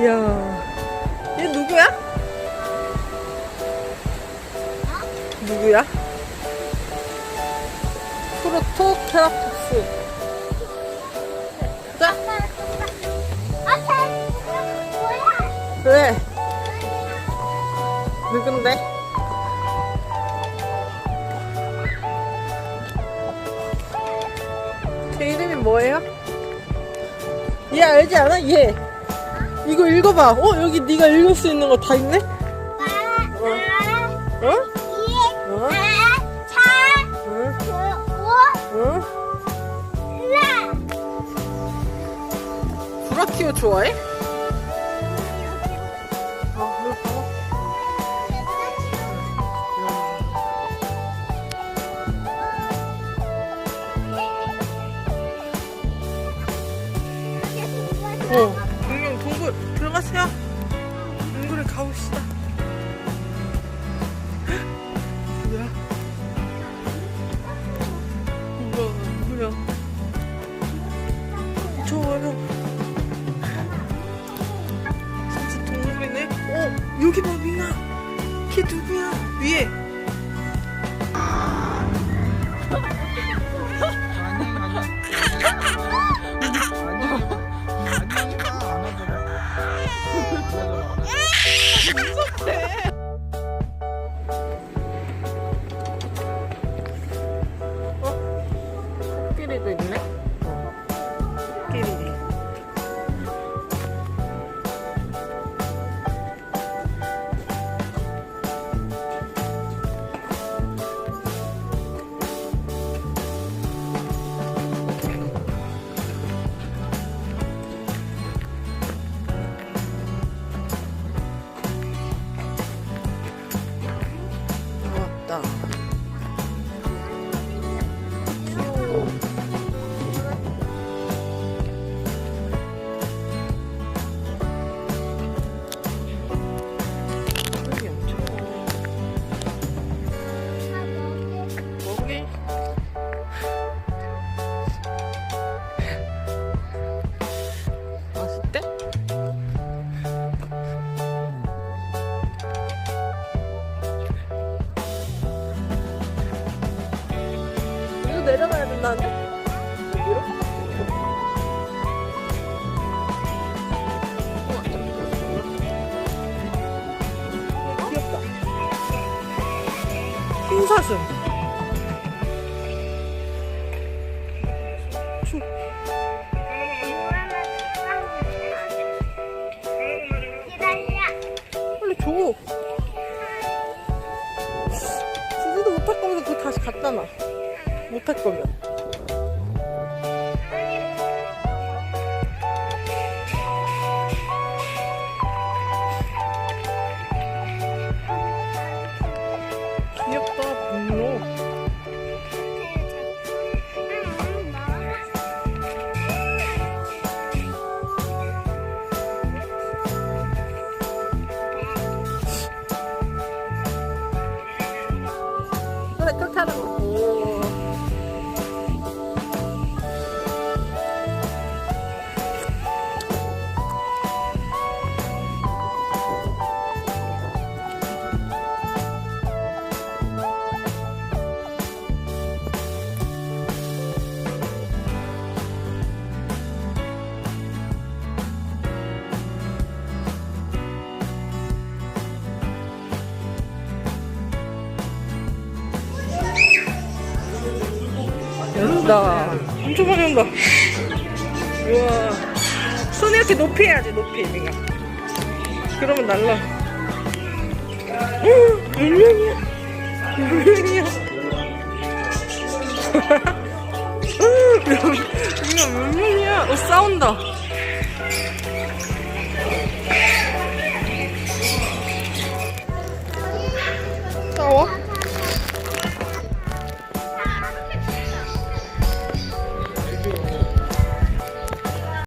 이야, 얘 누구야? 누구야? 프로토케라톱스. 자. 왜? 누군데? 걔 이름이 뭐예요? 얘 알지 않아? 얘. 이거 읽어봐. 여기 네가 읽을 수 있는 거 다 있네? 브라키오 좋아해? 공룡 동굴 들어가세요. 동굴에 가봅시다. 뭐야? 뭐야? 좋아요. 진짜 동물이네. 여기 봐, 밍아. 걔 누구야? 위에. 무섭대. 코끼리도 있네. 코끼리. 맛있대? 여기로 내려가야 된다는데? 여기로? 귀엽다. 흰사슴. 빨리 줘. 주지도 못할 거면서 그거 다시 갖다 놔. 못할 거면. 귀엽다, 공룡. 그래, 그렇게 하는 거. 온다. 엄청 많이 온다. 우와. 손 이렇게 높이 해야지, 높이, 밍아. 그러면 날라. 몇 명이야? 몇 명이야? 밍아, 몇 명이야? 싸운다.